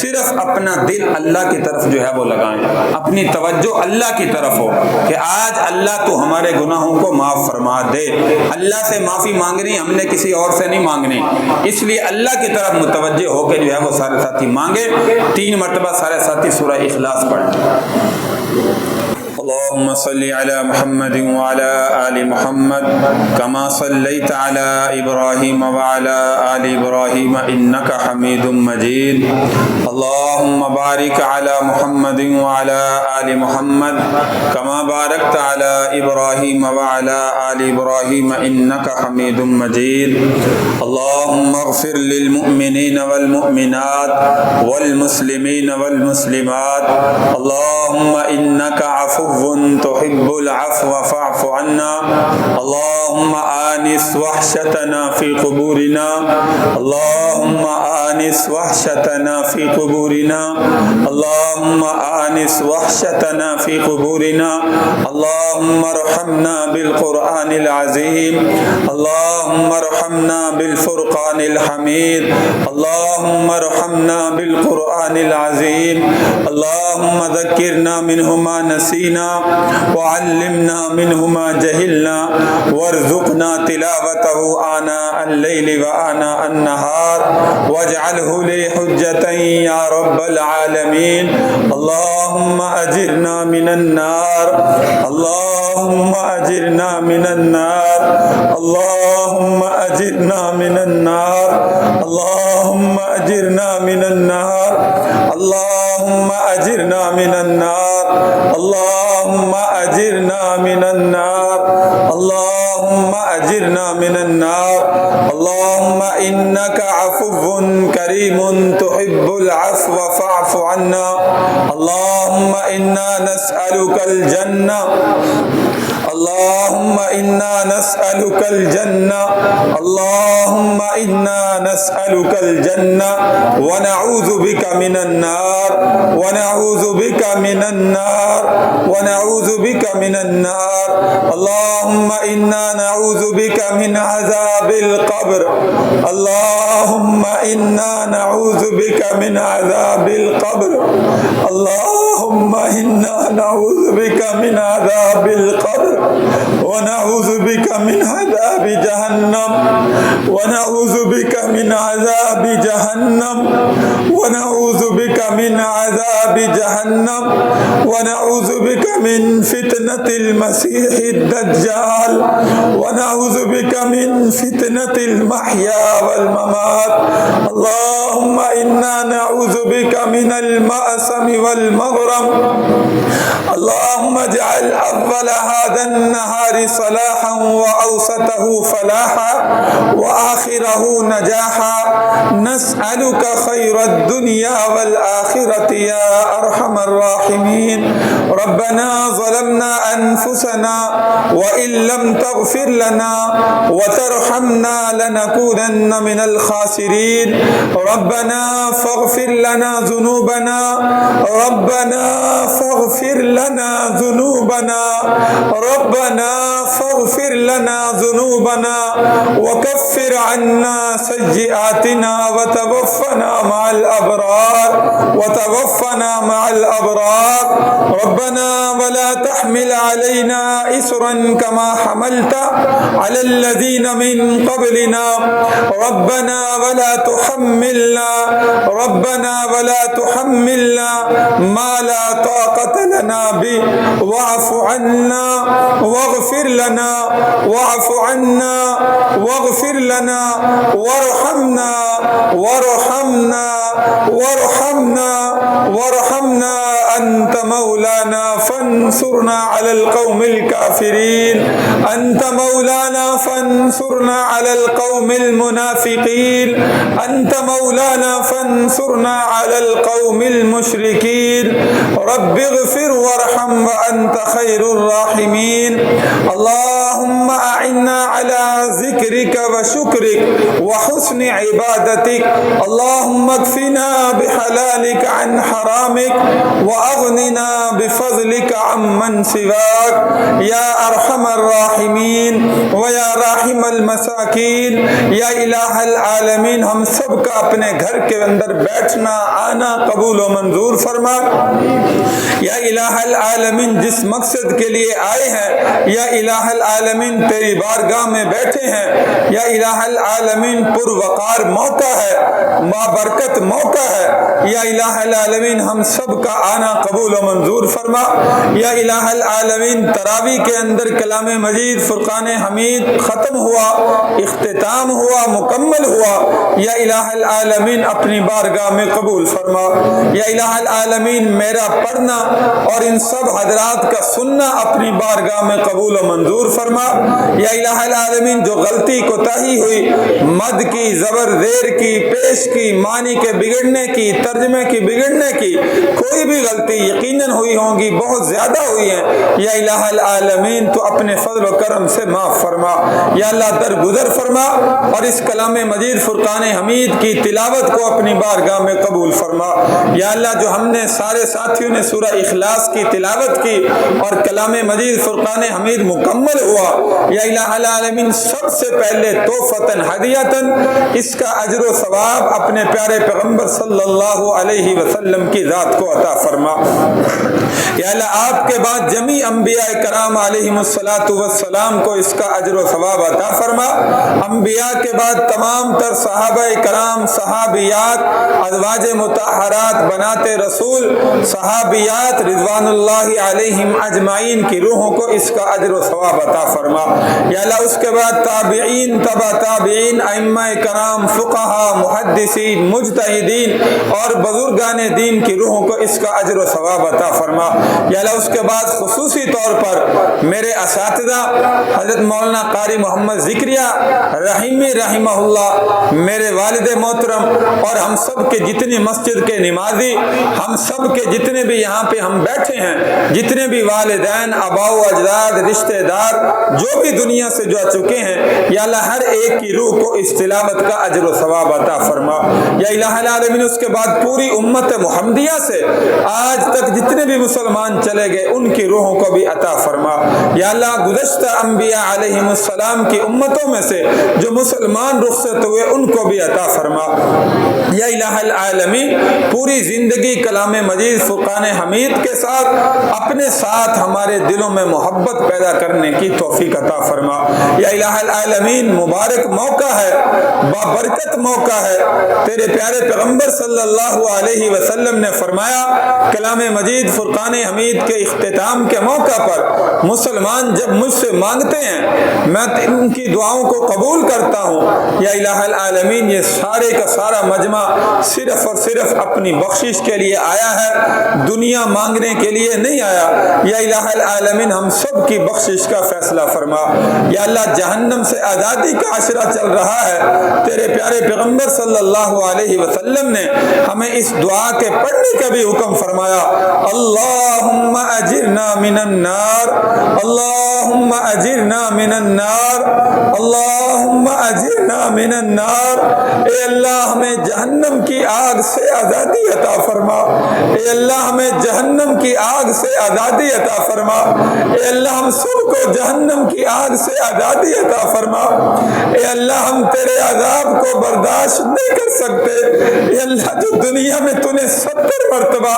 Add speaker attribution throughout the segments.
Speaker 1: صرف اپنا دل اللہ کی طرف جو ہے وہ لگائیں، اپنی توجہ اللہ کی طرف ہو کہ آج اللہ تو ہمارے گناہوں کو معاف فرما دے۔ اللہ سے معافی مانگنی ہم نے کسی اور سے نہیں مانگنی، اس لیے اللہ کی طرف متوجہ ہو کے جو ہے وہ سارے ساتھی مانگے۔ 3 مرتبہ سارے ساتھی سورہ اخلاص پڑھیں۔ اللهم صل على محمد وعلى آل محمد كما صليت على إبراهيم وعلى آل إبراهيم إنك حميد مجيد اللهم بارك على محمد وعلى آل محمد كما باركت على إبراهيم وعلى آل إبراهيم إنك حميد مجيد اللهم اغفر للمؤمنين والمؤمنات والمسلمين والمسلمات اللهم إنك عفو تحب العفو فاعف عنا اللهم آنس وحشتنا في قبورنا اللهم آنس وحشتنا في قبورنا اللهم آنس وحشتنا في قبورنا اللهم ارحمنا بالقرآن العظيم اللهم ارحمنا بالفرقان الحميد اللهم ارحمنا بالقرآن العظيم اللهم ذكرنا منه ما نسينا وعلمنا منه ما جهلنا وارزقنا تلاوته آناء الليل وآناء النهار واجعله لي حجة يا رب العالمين اللهم أجرنا من النار اللهم أجرنا من النار اللهم أجرنا من النار اللهم أجرنا من النار اللهم أجرنا من النار اللهم أجرنا من النار اللهم أجرنا من النار اللهم إنك عفو كريم تحب العفو فاعف عنا اللهم إنا نسألك الجنة اللهم إنا نسألك الجنة اللهم إنا نسألك الجنة ونعوذ بك من النار ونعوذ بك من النار ونعوذ بك من النار اللهم إنا نعوذ بك من عذاب القبر اللهم إنا نعوذ بك من عذاب القبر اللهم إنا نعوذ بك من عذاب القبر ونعوذ بك من عذاب جهنم ونعوذ بك من عذاب جهنم ونعوذ بك من عذاب جهنم ونعوذ بك من فتنة المسيح الدجال ونعوذ بك من فتنة المحيا والممات اللهم إنا نعوذ بك من المأثم والمغرم اللهم اجعل أول هذا النهار صلاحا وأوسطه فلاحا وآخره نجاحا نسألك خير الدنيا والآخرة يا أرحم الراحمين ربنا ظلمنا أنفسنا وإن لم تغفر لنا وترحمنا لنكونن من الخاسرين ربنا فاغفر لنا ذنوبنا ربنا فاغفر لنا ذنوبنا ربنا فاغفر لنا ذنوبنا وكفر عنا سيئاتنا وتوفنا مع الأبرار وتوفنا مع الأبرار ربنا ولا تحمل علينا إصرا كما حملت على الذين من قبلنا ربنا ولا تحملنا ربنا ولا تحملنا ما لا طاقة لنا به واعف عنا واغفر لنا واعف عنا واغفر لنا وارحمنا وارحمنا وارحمنا وارحمنا أنت مولانا فانصرنا على القوم الكافرين أنت مولانا فانصرنا على القوم المنافقين أنت مولانا فانصرنا على القوم المشركين رب اغفر وارحم وأنت خير الراحمين اللهم اللهم أعنا على ذكرك وشكرك وحسن عبادتك اللهم اكفنا بحلالك عن حرامك وأغننا بفضلك عمن سواك يا أرحم الراحمين ويا راحم المساکین. یا الہ العالمین ہم سب کا اپنے گھر کے اندر بیٹھنا آنا قبول و منظور فرما. یا الہ العالمین جس مقصد کے لیے آئے ہیں یا الہ العالمین تیری بارگاہ میں بیٹھے ہیں یا الہ العالمین پروقار موقع ہے بابرکت موقع ہے یا الہ العالمین ہم سب کا آنا قبول و منظور فرما. یا الہ العالمین تراویح کے اندر کلام مجید فرقان حمید ختم ہوا اختتام ہوا مکمل ہوا یا الہ العالمین اپنی بارگاہ میں قبول فرما. یا الہ العالمین میرا پڑھنا اور ان سب حضرات کا سننا اپنی بارگاہ میں قبول و منظور فرما. یا الہ العالمین جو غلطی کوتاہی ہوئی مد کی زبر زیر کی پیش کی معنی کے بگڑنے کی ترجمے کی بگڑنے کی کوئی بھی غلطی یقیناً ہوئی ہوں گی بہت زیادہ ہوئی ہیں یا الہ العالمین تو اپنے فضل و کرم سے معاف فرما. یا اللہ درگزر فرما اور اس کلام مجید فرقان حمید کی تلاوت کو اپنی بارگاہ میں قبول فرما. یا اللہ جو ہم نے سارے ساتھیوں نے سورہ اخلاص کی تلاوت کی اور کلام مجید فرقان حمید مکمل ہوا یا الہ العالمین سب سے پہلے تحفتاً ہدیتاً اس کا اجر و ثواب اپنے پیارے پیغمبر صلی اللہ علیہ وسلم کی ذات کو عطا فرما. یا اللہ آپ کے بعد جمیع انبیاء کرام علیہم الصلاۃ والسلام کو اس کا اجر و ثواب عطا فرما. انبیاء کے بعد تمام تر صحابہ کرام صحابیات ازواج مطہرات بنات رسول صحابیات رضوان اللہ علیہم اجمعین کی روحوں کو اس کا اجر و ثواب عطا فرما. یا اللہ اس کے بعد تابعین تبع تابعین ائمہ کرام فقہا محدثین مجتہدین اور بزرگان دین کی روحوں کو اس کا اجر و ثواب عطا فرما. یا اللہ اس کے بعد خصوصی طور پر میرے اساتذہ حضرت مولانا قاری محمد ذکریہ رحیمی رحمہ اللہ میرے والد محترم اور ہم سب کے جتنی مسجد کے نمازی ہم سب کے جتنے بھی یہاں پہ ہم بیٹھے ہیں جتنے بھی والدین آباء و اجداد رشتہ دار جو بھی دنیا سے جا چکے ہیں یا اللہ ہر ایک کی روح کو اس تلاوت کا اجر و ثواب عطا فرما. یا الہ العالمین اس کے بعد پوری امت محمدیہ سے آج تک جتنے بھی مسلمان چلے گئے ان کی روحوں کو بھی عطا فرما. یا اللہ گزشتہ انبیاء علیہم السلام کی امتوں میں سے جو مسلمان رخصت ہوئے ان کو بھی عطا فرما. یا الہ العالمین پوری زندگی کلام مجید فرقان حمید کے ساتھ اپنے ساتھ ہمارے دلوں میں محبت پیدا کرنے کی توفیق عطا فرما. یا الہ العالمین مبارک موقع ہے بابرکت موقع ہے. تیرے پیارے پیغمبر صلی اللہ علیہ وسلم نے فرمایا کلام مجید فرقان حمید کے اختتام کے موقع پر مسلمان جب مجھ سے مانگتے ہیں میں ان کی دعاؤں کو قبول کرتا ہوں. یا الہ العالمین یہ سارے کا سارا مجمع صرف اور صرف اپنی بخشش کے لیے آیا ہے دنیا مانگنے کے لیے نہیں آیا. یا الہ العالمین ہم سب کی بخشش کا فیصلہ فرما. یا اللہ جہنم سے آزادی کا عشرہ چل رہا ہے تیرے پیارے پیغمبر صلی اللہ علیہ وسلم نے ہمیں اس دعا کے پڑھنے کا بھی حکم فرمایا اللہم اجرنا من النار اللہم اجرنا من النار اللہم اجرنا من النار. اے اللہ ہمیں جہنم کی آگ سے آزادی عطا فرما. اے اللہ ہمیں جہنم کی آگ سے آزادی عطا فرما. اے اللہ ہم سب کو جہنم کی آگ سے آزادی عطا فرما. اے اللہ ہم تیرے عذاب کو برداشت نہیں کر سکتے. اے اللہ جو دنیا میں تو نے 70 مرتبہ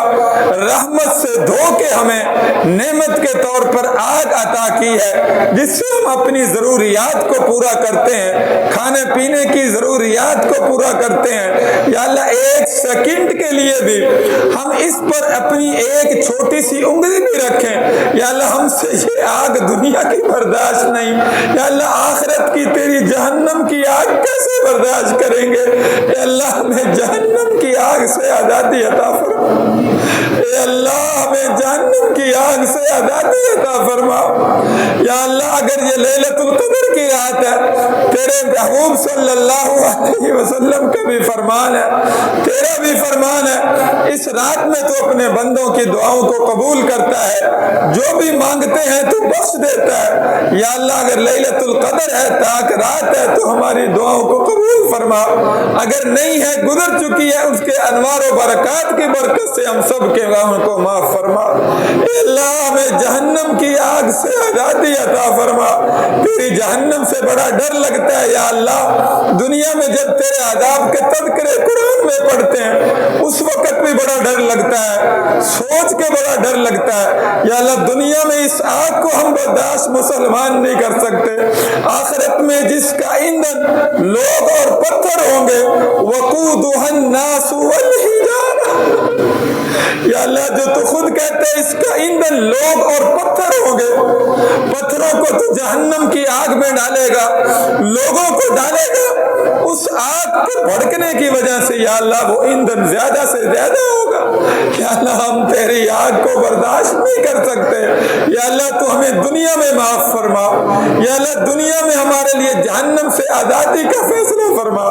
Speaker 1: رحمت سے دھو کے ہمیں نعمت کے طور پر آگ عطا کی ہے جس سے ہم اپنی ضروریات کو پورا کرتے ہیں کھانے پینے کی ضروریات کو پورا کرتے ہیں. یا اللہ ایک سیکنڈ کے لیے بھی ہم اس پر اپنی ایک چھوٹی سی انگلی بھی رکھیں یا اللہ ہم سے یہ آگ دنیا کی برداشت نہیں. یا اللہ آخرت کی تیری جہنم کی آگ کیسے برداشت کریں گے. اے اللہ ہمیں جہنم کی آگ سے آزادی عطا فرما. اے اللہ ہمیں جہنم کی آگ سے آزادی عطا فرما. یا اللہ اگر یہ لیلۃ القدر کی رات ہے تیرے محبوب صلی اللہ علیہ وسلم کا بھی فرمان ہے تیرا بھی فرمان ہے اس رات میں تو اپنے بندوں کی دعاؤں کو قبول کرتا ہے، جو بھی مانگتے ہیں تو بخش دیتا ہے۔ یا اللہ اگر لیلۃ القدر ہے، تاک رات ہے، تو ہماری دعاؤں کو قبول فرما، اگر نہیں ہے گزر چکی ہے، اس کے انوار و برکات کی برکت سے ہم سب کے گناہوں کو معاف فرما۔ اے اللہ ہمیں جہنم کی آگ سے آزادی عطا فرما، تیری جہنم سے بڑا ڈر لگتا ہے یا اللہ۔ دنیا میں جب تیرے عذاب کے تذکرے قرآن میں پڑھتے ہیں اس وقت بھی بڑا ڈر لگتا ہے، سوچ کے بڑا ڈر لگتا ہے یا اللہ۔ دنیا میں اس آگ کو ہم برداشت مسلمان نہیں کر سکتے، آخرت میں جس کا ایندھن لوگ اور پتھر ہوں گے، وقودها الناس والحجارہ، یا اللہ جو تو خود کہتے ہیں اس کا ایندھن لوگ اور پتھر ہوں گے، پتھروں کو تو جہنم کی آگ میں ڈالے گا، لوگوں کو ڈالے گا، اس آگ کے بھڑکنے کی وجہ سے یا اللہ وہ ایندھن زیادہ سے زیادہ ہوگا۔ یا اللہ ہم تیری آگ کو برداشت نہیں کر سکتے، یا اللہ تو ہمیں دنیا میں معاف فرما، یا اللہ دنیا میں ہمارے لیے جہنم سے آزادی کا فیصلہ فرما،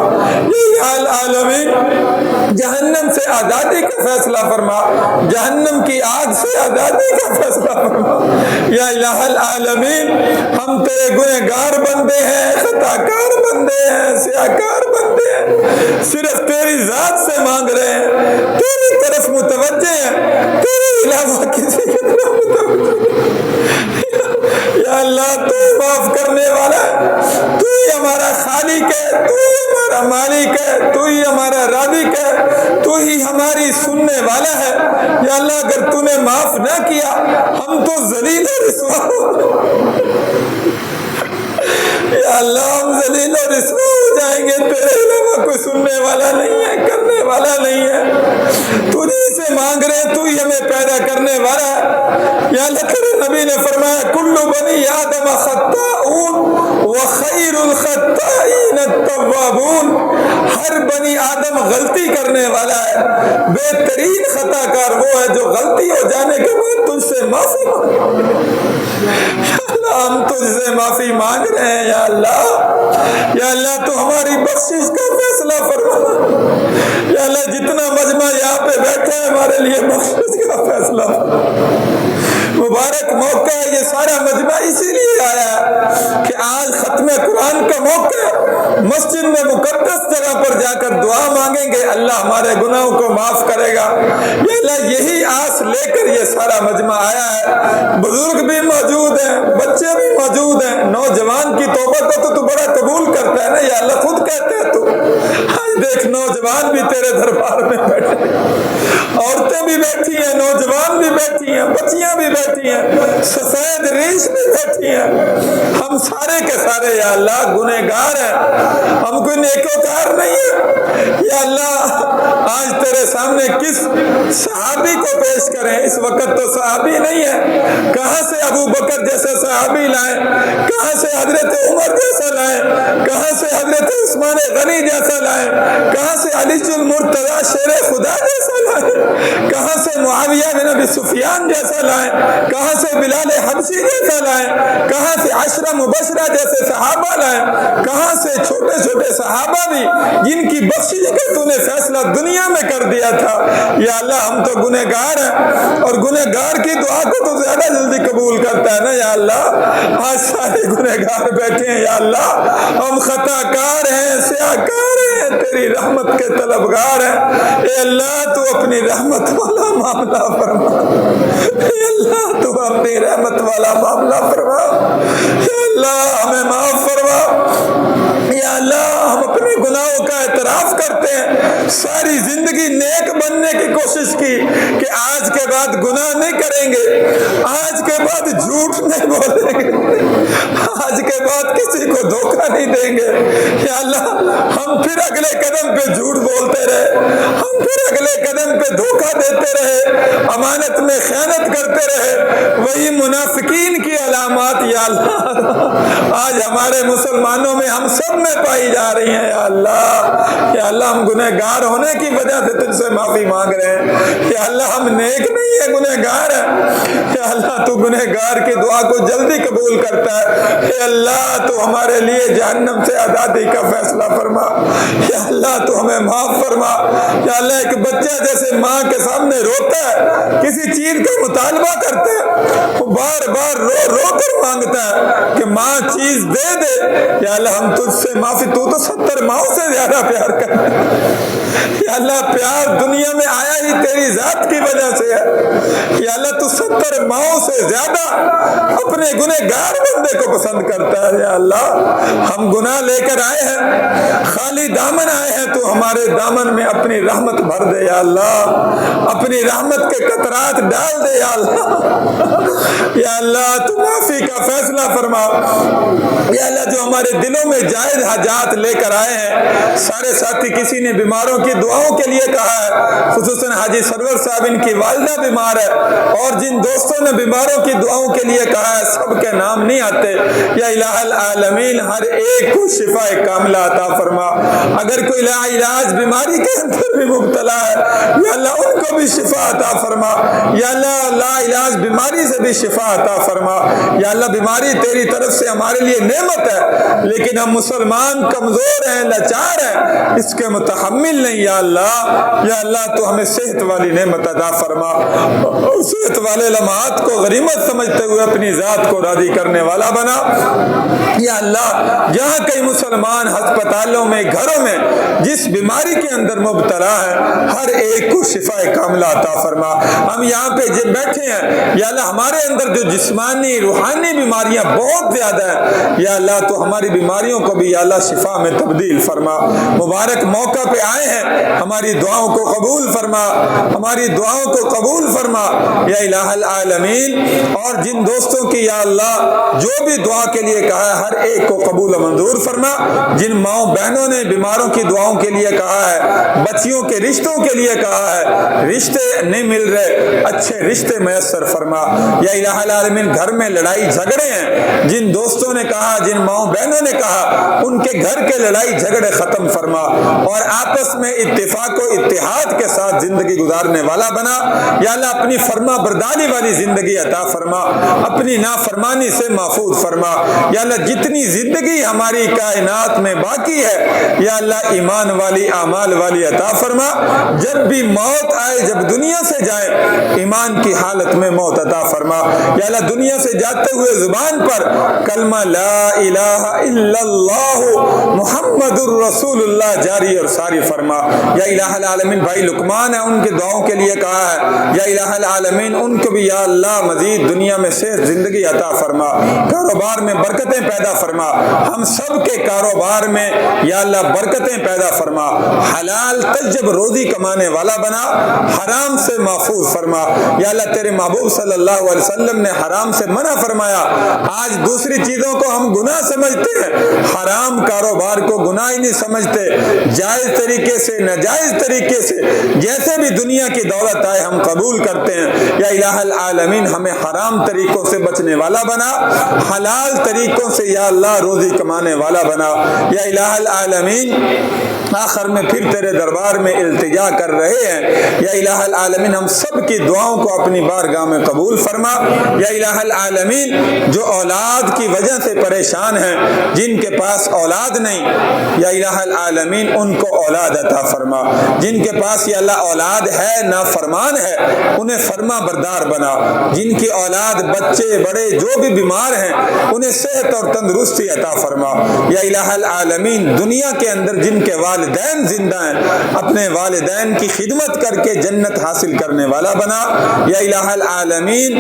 Speaker 1: یا العالمین جہنم سے آزادی کا فیصلہ فرما، جہنم کی آگ سے آزادی کا فیصلہ فرما، یا الہ العالمین۔ ہم تیرے گنہگار بندے ہیں، خطا کار بندے ہیں، سیاہکار بندے ہیں، صرف تیری ذات سے مانگ رہے ہیں، تیری طرف متوجہ ہیں، تیرے علاوہ کسی کی طرف متوجہ نہیں۔ یا اللہ تو معاف کرنے والا ہے، تو ہی ہمارا خالق ہے، تو ہی ہمارا مالک ہے، تو ہی ہمارا رازق ہے، تو ہی ہماری سننے والا ہے۔ یا اللہ اگر تو نے معاف نہ کیا ہم تو ذلیل و رسوا ہو، یا اللہ ہم ذلیل و رسوا ہو جائیں گے، تیرے علاوہ کوئی سننے والا نہیں ہے، کرنے والا نہیں ہے، تجھی سے مانگ رہے ہیں، تو ہی ہمیں پیدا کرنے والا ہے۔ یا اللہ تیرے نبی نے فرمایا کل بنی آدم خطاؤن وخیر الخطائین التوابون، ہر بنی آدم غلطی کرنے والا ہے، بہترین خطا کار وہ ہے جو غلطی ہو جانے کے بعد تجھ سے معافی مانگے۔ یا اللہ ہم تجھ سے معافی مانگ رہے ہیں یا اللہ، یا اللہ تو ہماری بخشش کا فیصلہ فرما، یا اللہ جتنا مجمع یہاں پہ بیٹھے ہیں ہمارے لیے بخشش کا فیصلہ فرما۔ مبارک موقع ہے، یہ سارا مجمع اسی لیے آیا ہے کہ آج ختم قرآن کا موقع ہے، مسجد میں مقدس جگہ پر جا کر دعا مانگیں گے، اللہ ہمارے گناہوں کو معاف کرے گا۔ یا اللہ یہی آس لے کر یہ سارا مجمع آیا ہے، بزرگ بھی موجود ہیں، بچے بھی موجود ہیں، نوجوان کی توبہ کو تو بڑا قبول کرتا ہے نا یا اللہ، خود کہتے ہیں تو آج دیکھ نوجوان بھی تیرے دربار میں بیٹھے، عورتیں بھی بیٹھی ہیں، نوجوان بھی بیٹھی ہیں، بچیاں بھی بیٹھی ہیں، سفید ریش بھی بیٹھی ہیں، ہم سارے کے سارے یا اللہ گنہگار ہیں، ہم کوئی نیکوکار نہیں ہیں۔ یا اللہ آج تیرے سامنے کس صحابی کو پیش کریں، اس وقت تو صحابی نہیں ہے، کہاں سے ابو بکر جیسے صحابی لائیں، کہاں سے حضرت عمر جیسا لائیں، کہاں سے حضرت عثمان غنی جیسا لائیں، کہاں سے علی المرتضی شیر خدا جیسا لائیں، کہاں سے معاویہ بن ابی سفیان جیسا لائیں، کہاں سے بلال حبشی جیسا لائیں، کہاں سے عشرہ مبشرہ جیسے صحابہ لائیں، کہاں سے چھوٹے چھوٹے صحابہ بھی جن کی بخشش کا تو نے فیصلہ دنیا میں کر دیا تھا۔ یا اللہ ہم تو گنہگار ہیں اور گنہگار کی دعا کو تو زیادہ جلدی قبول کرتا ہے نا یا اللہ۔ آج سارے گنہگار بیٹھے ہیں یا اللہ، ہم خطا کار ہیں، سیاہکار ہیں، تیری رحمت کے طلبگار ہیں۔ اے اللہ تو اپنی رحمت والا معاملہ فرما، اے اللہ تو اپنی رحمت والا معاملہ فرما، یا اللہ ہمیں معاف فرما۔ یا اللہ ہم اپنے گناہوں کا اعتراف کرتے ہیں، ساری زندگی نیک بننے کی کوشش کی کہ آج کے بعد گناہ نہیں کریں گے، آج کے بعد جھوٹ نہیں بولیں گے، آج کے بعد کسی کو دھوکہ نہیں دیں گے۔ یا اللہ ہم پھر اگلے قدم پہ جھوٹ بولتے رہے، ہم پھر اگلے قدم پہ دھوکہ دیتے رہے، امانت میں خیانت کرتے رہے، وہی منافقین کی علامات یا اللہ آج ہمارے مسلمانوں میں ہم سب میں پائی جا رہی ہیں یا اللہ ہم گنہگار ہونے کی وجہ سے تجھ سے معافی مانگ رہے ہیں یا اللہ ہم نیک نہیں ہیں گنہگار ہیں یا اللہ تو گنہگار کی دعا کو جلدی قبول کرتا ہے یا اللہ تو ہمارے لیے جہنم سے آزادی کا فیصلہ فرما یا اللہ تو ہمیں معاف فرما یا اللہ ایک بچہ جیسے ماں کے سامنے روتا ہے کسی چیز کا مطالبہ کرتا ہے وہ بار بار رو کر مانگتا ہے کہ ماں چیز دے یا اللہ ہم تجھ سے معافی تو 70 ماؤں سے زیادہ پیار کرتا ہے یا اللہ پیار دنیا میں آیا ہی تیری ذات کی وجہ سے ہے یا اللہ تو 70 ماؤں سے زیادہ اپنے گنہگار بندے کو پسند کرتا ہے یا اللہ ہم گناہ لے کر آئے ہیں خالی دامن آئے ہیں تو ہمارے دامن میں اپنی رحمت بھر دے یا اللہ اپنی رحمت کے قطرات ڈال دے یا اللہ تو معافی کا فیصلہ فرما یا اللہ جو ہمارے دلوں میں جائز حاجات لے کر آئے ہیں سارے ساتھی کسی نے بیماروں کی دعاؤں کے لیے کہا ہے خصوصاً حاجی سرور صاحب ان کی والدہ بیمار ہے اور جن دوستوں نے بیماروں کی دعاؤں کے لیے کہا ہے سب کے نام نہیں آتے یا الہ العالمین ہر ایک کو شفا کاملہ عطا فرما اگر کوئی لا علاج بیماری کے اندر بھی مبتلا ہے یا اللہ ان کو بھی شفا عطا فرما یا اللہ لا علاج بیماری سے بھی شفا عطا فرما یا اللہ بیماری تیری طرف سے ہمارے لیے نعمت ہے لیکن ہم مسلمان کمزور ہیں لاچار ہیں اس کے متحمل نہیں یا اللہ تو ہمیں صحت والی نعمت عطا فرما اور صحت والے لمحات کو غنیمت سمجھتے ہوئے اپنی ذات کو راضی کرنے والا بنا یا اللہ جہاں کئی مسلمان ہسپتالوں میں گھروں میں جس بیماری کے اندر مبتلا ہے ہر ایک کو شفا کاملہ عطا فرما ہم یہاں پہ جب بیٹھے ہیں یا اللہ ہمارے اندر جو جسمانی روحانی بیماریاں بہت زیادہ ہیں یا اللہ تو ہماری بیماریوں کو بھی یا اللہ شفا میں تبدیل فرما مبارک موقع پہ آئے ہیں ہماری دعاؤں کو قبول فرما ہماری دعاؤں کو قبول فرما یا الہ العالمین اور جن دوستوں کی یا اللہ جو بھی دعا کے لیے کہا ہے ہر ایک کو قبول و منظور فرما جن ماؤں بہنوں نے بیماروں کی دعاؤں کے لیے کہا ہے بچیوں کے رشتوں کے لیے کہا ہے رشتے نہیں مل رہے اچھے رشتے میسر فرما یا الہ العالمین گھر میں لڑائی جھگڑے ہیں جن دوستوں نے کہا جن ماؤں بہنوں نے کہا ان کے گھر کے لڑائی جھگڑے ختم فرما اور آپس میں اتفاق و اتحاد کے ساتھ زندگی گزارنے والا بنا یا اللہ اپنی فرما برداری والی زندگی عطا فرما اپنی نافرمانی سے محفوظ فرما یا اللہ جتنی زندگی ہماری کائنات میں باقی ہے یا اللہ ایمان والی اعمال والی عطا فرما جب بھی موت آئے جب دنیا سے جائے ایمان کی حالت میں موت عطا فرما یا اللہ دنیا سے جاتے ہوئے زبان پر کلمہ لا الہ الا اللہ محمد الرسول اللہ جاری اور ساری فرما یا الہ العالمین بھائی لقمان ہے ان کے دعاؤں کے لیے کہا ہے یا الہ العالمین ان کو بھی یا اللہ مزید دنیا میں صحت زندگی عطا فرما کاروبار میں برکتیں پیدا فرما ہم سب کے کاروبار میں یا اللہ برکتیں پیدا فرما حلال طیب روزی کمانے والا بنا حرام سے محفوظ فرما یا اللہ تیرے محبوب صلی اللہ علیہ وسلم نے حرام سے منع فرمایا آج دوسری چیزوں کو ہم گناہ سمجھتے ہیں حرام کاروبار کو گناہ ہی نہیں سمجھتے جائز طریقے سے ناجائز طریقے سے جیسے بھی دنیا کی دولت آئے ہم قبول کرتے ہیں یا الہ العالمین ہمیں حرام طریقوں سے بچنے والا بنا حلال طریقوں سے یا اللہ روزی کمانے والا بنا یا الہ العالمین آخر میں پھر تیرے دربار میں التجا کر رہے ہیں یا الہ العالمین ہم سب کی دعاؤں کو اپنی بارگاہ میں قبول فرما یا الہ العالمین جو اولاد کی وجہ سے پریشان ہیں جن کے پاس اولاد نہیں یا الہ العالمین ان کو اولاد عطا فرما جن کے پاس یا اللہ اولاد ہے نافرمان ہے انہیں فرما بردار بنا جن کی اولاد بچے بڑے جو بھی بیمار ہیں انہیں صحت اور تندرستی عطا فرما یا الہ العالمین دنیا کے اندر جن کے والدین زندہ ہیں اپنے والدین کی خدمت کر کے جنت حاصل کرنے والا بنا یا الہ العالمین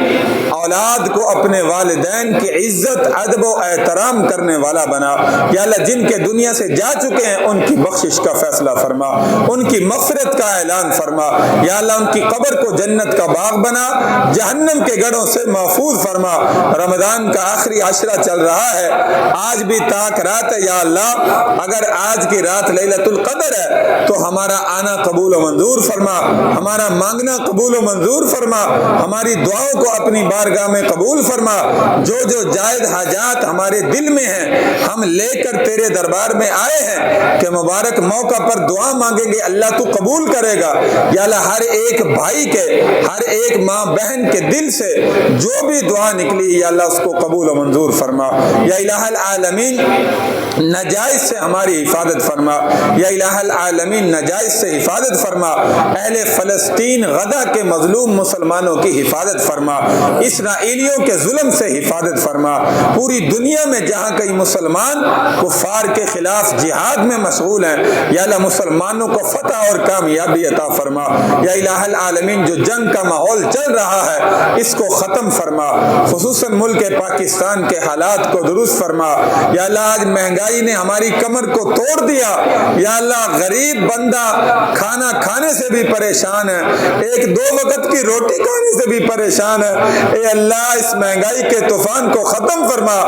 Speaker 1: اولاد کو اپنے والدین کی عزت ادب و احترام کرنے والا بنا یا اللہ جن کے دنیا سے جا چکے ہیں ان کی بخشش کا فیصلہ فرما ان کی مغفرت کا اعلان فرما یا اللہ ان کی قبر کو جنت کا باغ بنا جہنم کے گڑھوں سے محفوظ فرما رمضان کا آخری عشرہ چل رہا ہے آج بھی تاک رات ہے یا اللہ اگر آج کی رات لیلۃ القدر ہے تو ہمارا آنا قبول و منظور فرما ہمارا مانگنا قبول و منظور فرما، ہماری دعاؤں کو اپنی بارگاہ میں قبول فرما، جو جو جائز حاجات ہمارے دل میں ہیں ہم لے کر تیرے دربار میں آئے ہیں کہ مبارک موقع پر دعا مانگیں گے، اللہ تو قبول کرے گا۔ یا اللہ ہر ایک بھائی کے، ہر ایک ماں بہن کے دل سے جو بھی دعا نکلی یا اللہ اس کو قبول و منظور فرما۔ یا الہ العالمین نجائز سے ہماری حفاظت فرما، یا الہ العالمین نجائز سے حفاظت فرما، اہل فلسطین غزہ کے مظلوم مسلمانوں کی حفاظت فرما، اسرائیلیوں کے ظلم سے حفاظت فرما، پوری دنیا میں جہاں کئی مسلمان کفار کے خلاف جہاد میں مشغول ہیں یا اللہ مسلمانوں کو فتح اور کامیابی عطا فرما۔ یا الہ العالمین جو جنگ کا ماحول چل رہا ہے اس کو ختم فرما، خصوصاً ملک پاکستان کے حالات کو درست فرما۔ یا اللہ آج مہنگائی نے ہماری کمر کو توڑ دیا، یا اللہ غریب بندہ کھانا کھانے سے بھی پریشان ہے، ایک دو وقت کی روٹی کھانے سے بھی پریشان ہے۔ اے اللہ اس مہنگائی کے طوفان کو ختم فرما۔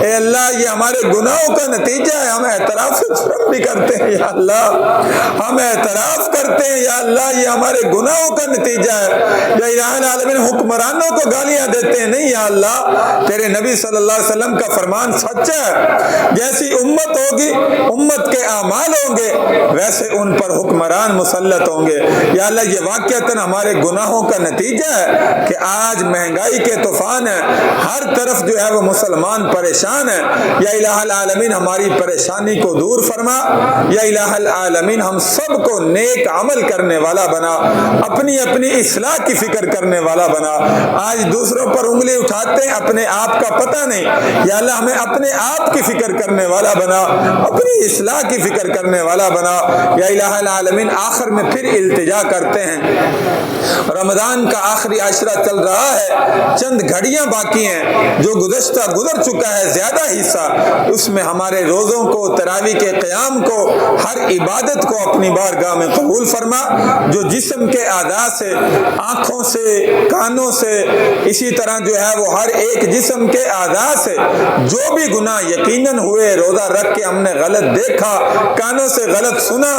Speaker 1: اے اللہ یہ ہمارے گناہوں کا نتیجہ ہے، ہم اعتراف سے جرم بھی کرتے ہیں یا اللہ، ہم اعتراف کرتے ہیں یا اللہ یہ ہمارے گناہوں کا نتیجہ ہے۔ یا الہ العالمین حکمرانوں کو گالیاں دیتے ہیں نہیں یا اللہ، تیرے نبی صلی اللہ علیہ وسلم کا فرمان سچ ہے، جیسی امت ہوگی امت کے اعمال ہوں گے ویسے ان پر حکمران مسلط ہوں گے۔ یا اللہ یہ واقعتاً ہمارے گناہوں کا نتیجہ ہے کہ آج مہنگائی کے طوفان ہے، ہر طرف جو ہے وہ مسلمان پریشان ہے۔ یا الہ العالمین ہماری پریشانی کو دور فرما، یا الہ العالمین ہم سب کو نیک عمل کرنے والا بنا، اپنی اپنی اصلاح کی فکر کرنے والا بنا۔ آج دوسروں پر انگلی اٹھاتے ہیں، اپنے آپ کا پتہ نہیں، یا اللہ ہمیں اپنے آپ کی فکر کرنے والا بنا، اپنی اصلاح کی فکر کرنے والا بنا۔ یا الہ العالمین آخر میں پھر التجا کرتے ہیں، رمضان کا آخری عشرہ چل رہا ہے، چند گھڑیاں باقی ہیں، جو گزر چکا ہے زیادہ حصہ، اس میں ہمارے روزوں کو، تراویح کے قیام کو، ہر عبادت کو اپنی بارگاہ میں قبول فرما۔ جو جسم کے اعضاء سے، آنکھوں سے، کانوں سے، اسی طرح جو ہے وہ ہر ایک جسم کے اعضاء سے جو بھی گناہ یقیناً ہوئے، روزہ رکھ کے ہم نے غلط دیکھا، کانوں سے غلط سنا،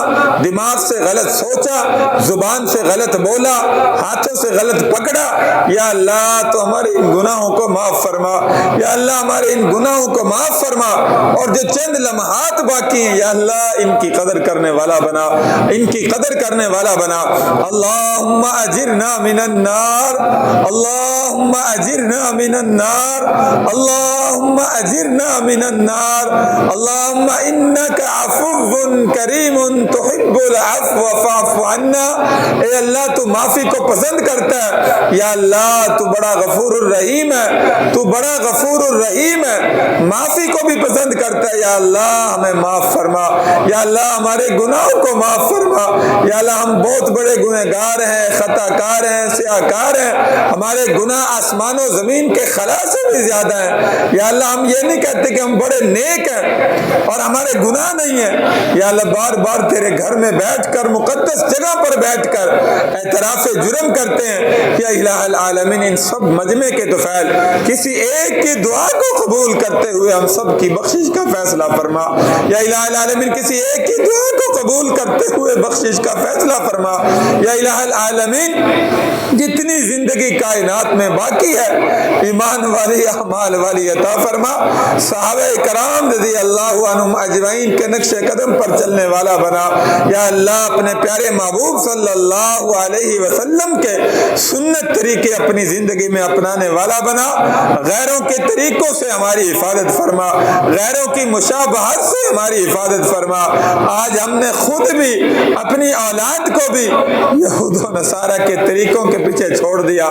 Speaker 1: دماغ سے غلط سوچا، زبان سے غلط بولا، ہاتھوں سے غلط پکڑا، یا اللہ تو ہمارے ان گناہوں کو معاف فرما، یا اللہ ہمارے ان گناہوں کو معاف فرما، اور جو چند لمحات باقی ہیں یا اللہ ان کی قدر کرنے والا بنا، ان کی قدر کرنے والا بنا۔ اللہم اجرنا من النار، اللہم اجرنا من النار، اللہم اجرنا من النار، اللہم انک عفو کریم تحب العفو فاعف عنا۔ اے اللہ تو معافی کو پسند کرتا ہے، یا اللہ تو بڑا غفور الرحیم ہے، تو بڑا غفور الرحیم ہے، معافی کو بھی پسند کرتا ہے۔ یا اللہ ہمیں معاف فرما، یا اللہ ہمارے گناہوں کو معاف فرما، یا اللہ ہم بہت بڑے گنہگار ہیں، خطا کار ہیں، سیاہ کار ہیں، ہمارے گناہ آسمان و زمین کے خلا سے بھی زیادہ ہیں۔ یا اللہ ہم یہ نہیں کہتے کہ ہم بڑے نیک ہیں اور ہمارے گناہ نہیں ہیں، یا اللہ بار بار تیرے گھر میں بیٹھ کر، مقدس جگہ پر بیٹھ کر اعتراف جرم کرتے ہیں۔ یا الہ العالمین ان سب مجمع کے طفیل کسی ایک کی دعا کو قبول کرتے ہوئے ہم سب کی بخشش کا فیصلہ فرما، یا الہ العالمین کسی ایک کی دعا کو قبول کرتے ہوئے بخشش کا فیصلہ فرما۔ یا الہ العالمین جتنی زندگی کائنات میں باقی ہے ایمان والی، اعمال والی عطا فرما، صحابہ کرام رضی اللہ عنہم اجمعین کے نقش قدم پر چلنے والا بنا۔ یا اللہ اپنے پیارے محبوب صلی اللہ علیہ وسلم کے سنت طریقے اپنی زندگی میں اپنانے والا بنا، غیروں کے طریقوں سے ہماری حفاظت فرما، غیروں کی مشابہت سے ہماری حفاظت فرما۔ آج ہم نے خود بھی اپنی اولاد کو بھی یہود و نصارہ کے طریقوں کے پیچھے چھوڑ دیا،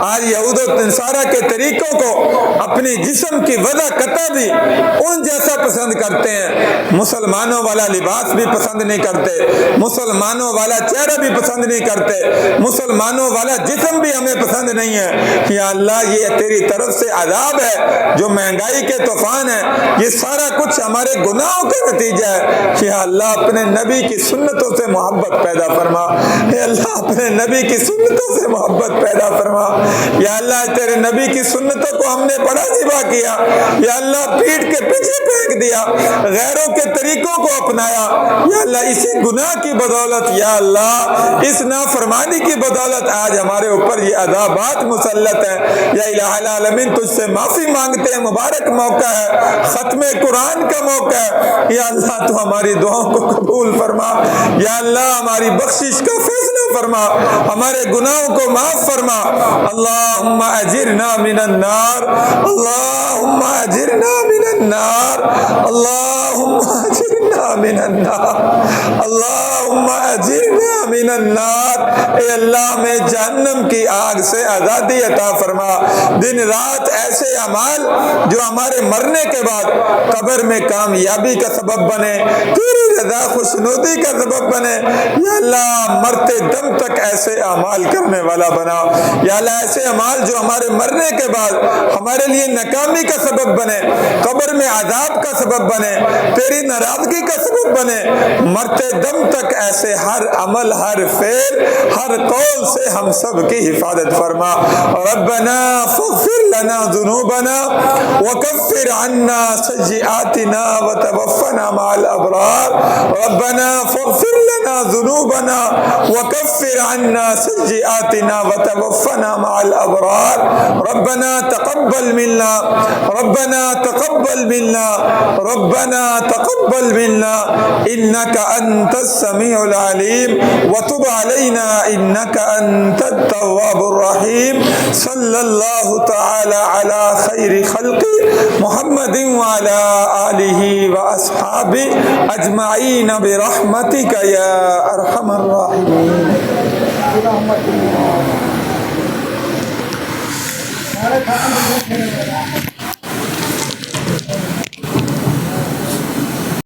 Speaker 1: آج یہود و نصارہ کے طریقوں کو اپنی جسم کی وضع قطع بھی ان جیسا پسند کرتے ہیں، مسلمانوں والا لباس بھی پسند نہیں کرتے، مسلمانوں والا چہرہ بھی پسند نہیں کرتے، مسلمانوں والا جسم بھی ہمیں پسند نہیں ہے۔ یا اللہ یہ تیری طرف سے عذاب ہے، جو مہنگائی کے طوفان ہے یہ سارا کچھ ہمارے گناہوں کا نتیجہ ہے۔ یا اللہ اپنے نبی کی سنتوں سے محبت پیدا فرما، اے اللہ اپنے نبی کی سنتوں سے محبت پیدا فرما۔ یا اللہ تیرے نبی کی سنتوں کو ہم نے بڑا ذبح کیا، یا اللہ پیٹ کے پیچھے پھینک دیا، غیروں کے طریقوں کو اپنایا، یا اللہ اسی گناہ کی بدولت یا اللہ اس نافرمانی کی بدولت آج ہمارے اوپر یہ عذابات مسلط ہیں۔ یا الہ العالمین تجھ سے معافی مانگتے ہیں، مبارک موقع ہے، ختم قرآن کا موقع ہے، یا اللہ تو ہماری دعاؤں کو قبول فرما، یا اللہ ہماری بخشش کا فیصلہ فرما، ہمارے گناہوں کو معاف فرما۔ اللہم اجرنا من النار، اللہم اجرنا من النار، اللہم اجرنا من النار، اللہم اجرنا من النار۔ اے اللہ میں جہنم کی آگ سے آزادی عطا فرما۔ دن رات ایسے اعمال جو ہمارے مرنے کے بعد قبر میں کامیابی کا سبب بنے، تیری رضا خوشنودی کا سبب بنے، یا اللہ مرتے دم تک ایسے اعمال کرنے والا بنا، یا اللہ ایسے اعمال جو ہمارے مرنے کے بعد ہمارے لیے ناکامی کا سبب بنے، قبر میں عذاب کا سبب بنے، تیری ناراضگی کا سبب بنے، مرتے دم تک ایسے ہر عمل، ہر فعل، ہر قول سے ہم سب کی حفاظت فرما۔ ربنا فاغفر لنا ذنوبنا وكفر عنا سيئاتنا وتوفنا مع الأبرار، ربنا فاغفر لنا ذنوبنا وكفر عنا سيئاتنا وتوفنا مع الأبرار، ربنا تقبل منا، ربنا تقبل منا، ربنا تقبل منا إنك أنت السميع العليم وتب علينا إنك أنت التواب الرحيم۔ صلى الله تعالى على خير خلق محمد وعلى آله وأصحابه أجمعين برحمتك يا أرحم الراحمين۔